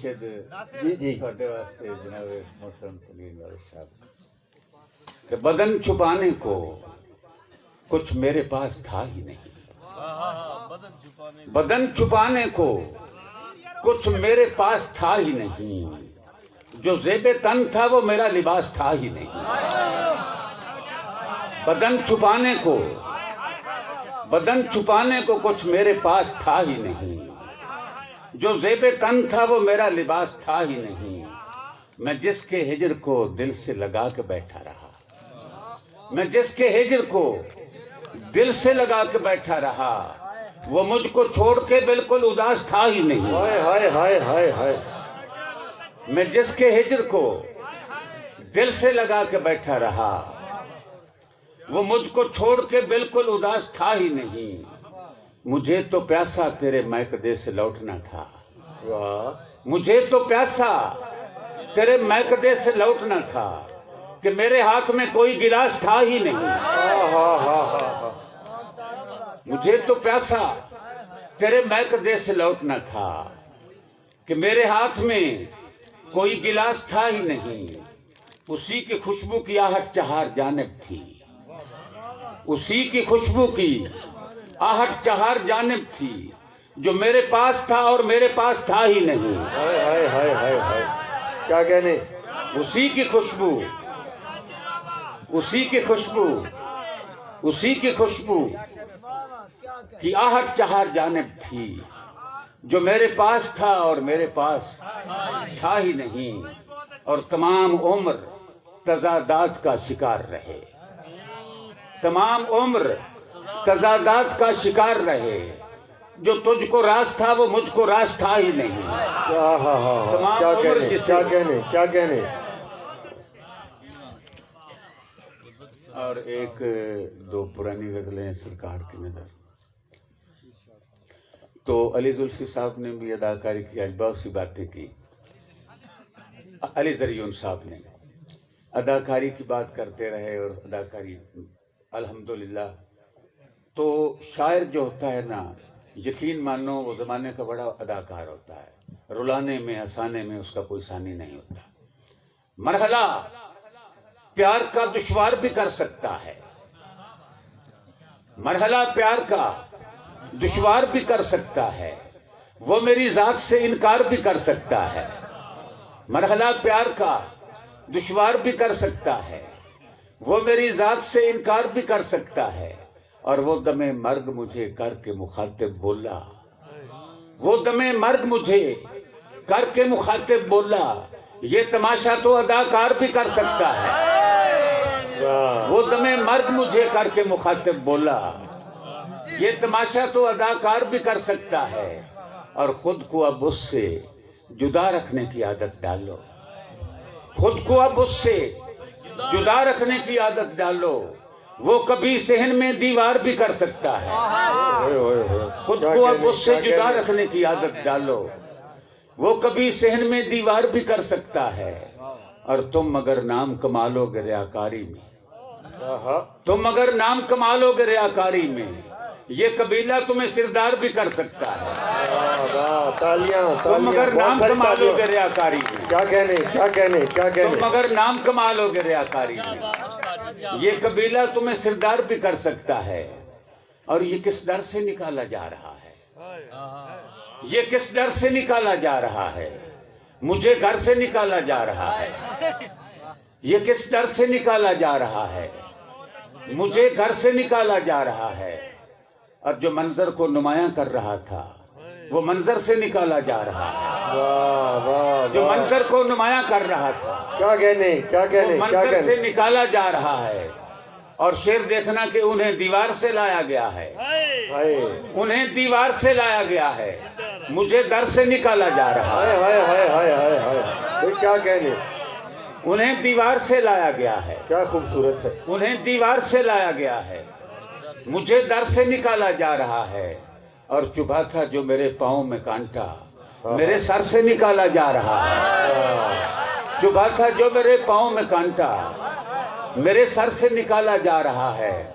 مرشد جی چھوٹے واسطے جناب محترم تلین والد صاحب کہ بدن چھپانے کو کچھ میرے پاس تھا ہی نہیں، بدن چھپانے کو کچھ میرے پاس تھا ہی نہیں، جو زیب تن تھا وہ میرا لباس تھا ہی نہیں۔ بدن چھپانے کو کچھ میرے پاس تھا ہی نہیں، جو زیب تن تھا وہ میرا لباس تھا ہی نہیں۔ میں جس کے ہجر کو دل سے لگا کے بیٹھا رہا، میں جس کے ہجر کو دل سے لگا کے بیٹھا رہا، وہ مجھ کو چھوڑ کے بالکل اداس تھا ہی نہیں۔ میں جس کے ہجر کو دل سے لگا کے بیٹھا رہا، وہ مجھ کو چھوڑ کے بالکل اداس تھا ہی نہیں۔ مجھے تو پیاسا تیرے میکدے سے لوٹنا تھا، مجھے تو پیاسا تیرے میکدے سے لوٹنا تھا کہ میرے ہاتھ میں کوئی گلاس تھا ہی نہیں۔ مجھے تو پیاسا تیرے میکدے سے لوٹنا تھا کہ میرے ہاتھ میں کوئی گلاس تھا ہی نہیں۔ اسی کی خوشبو کی آہٹ چہار جانب تھی، اسی کی خوشبو کی آہٹ چہار جانب تھی، جو میرے پاس تھا اور میرے پاس تھا ہی نہیں۔ کیا کہنے؟ اسی کی خوشبو، اسی کی خوشبو، اسی کی خوشبو کی آہٹ چہار جانب تھی، جو میرے پاس تھا اور میرے پاس تھا ہی نہیں۔ اور تمام عمر تضادات کا شکار رہے، تمام عمر تضادات کا شکار رہے، جو تجھ کو راز تھا وہ مجھ کو راز تھا ہی نہیں۔ کیا کہنے؟ اور ایک دو پرانی غزلیں سرکار کی نظر تو علی زلفی صاحب نے بھی اداکاری کی، آج بہت سی باتیں کی۔ علی زریون صاحب نے اداکاری کی بات کرتے رہے اور اداکاری الحمدللہ۔ تو شاعر جو ہوتا ہے نا، یقین مانو وہ زمانے کا بڑا اداکار ہوتا ہے، رلانے میں ہنسانے میں اس کا کوئی ثانی نہیں ہوتا۔ مرحلہ پیار کا دشوار بھی کر سکتا ہے، مرحلہ پیار کا دشوار بھی کر سکتا ہے، وہ میری ذات سے انکار بھی کر سکتا ہے۔ مرحلہ پیار کا دشوار بھی کر سکتا ہے، وہ میری ذات سے انکار بھی کر سکتا ہے۔ اور وہ دم مرگ مجھے کر کے مخاطب بولا، وہ دم مرگ مجھے کر کے مخاطب بولا، یہ تماشا تو اداکار بھی کر سکتا ہے۔ وہ دم مرگ مجھے کر کے مخاطب بولا، یہ تماشا تو اداکار بھی کر سکتا ہے۔ اور خود کو اب اس سے جدا رکھنے کی عادت ڈالو، خود کو اب اس سے جدا رکھنے کی عادت ڈالو، وہ کبھی صحن میں دیوار بھی کر سکتا ہے۔ خود کو اب اس سے جدا رکھنے کی عادت ڈالو، وہ کبھی صحن میں دیوار بھی کر سکتا ہے۔ اور تم اگر نام کما لو گے ریاکاری میں، تم اگر نام کما لو گے ریاکاری میں، یہ قبیلہ تمہیں سردار بھی کر سکتا ہے۔ تم اگر نام کما لو گے ریاکاری میں، تم اگر نام کما لو گے ریاکاری میں، یہ قبیلہ تمہیں سردار بھی کر سکتا ہے۔ اور یہ کس ڈر سے نکالا جا رہا ہے، یہ کس ڈر سے نکالا جا رہا ہے، مجھے گھر سے نکالا جا رہا ہے۔ یہ کس ڈر سے نکالا جا رہا ہے، مجھے گھر سے نکالا جا رہا ہے۔ اور جو منظر کو نمایاں کر رہا تھا وہ منظر سے نکالا جا رہا ہے، جو منظر کو نمایاں کر رہا تھا وہ منظر سے نکالا جا رہا ہے۔ اور شیر دیکھنا کہ انہیں دیوار سے لایا گیا ہے، انہیں دیوار سے لایا گیا ہے، مجھے در سے نکالا جا رہا ہے۔ کیا کہنے؟ انہیں دیوار سے لایا گیا ہے، کیا خوبصورت ہے۔ انہیں دیوار سے لایا گیا ہے، مجھے در سے نکالا جا رہا ہے۔ اور چبھا تھا جو میرے پاؤں میں کانٹا، میرے سر سے نکالا جا رہا ہے۔ چبھا تھا جو میرے پاؤں میں کانٹا، میرے سر سے نکالا جا رہا ہے۔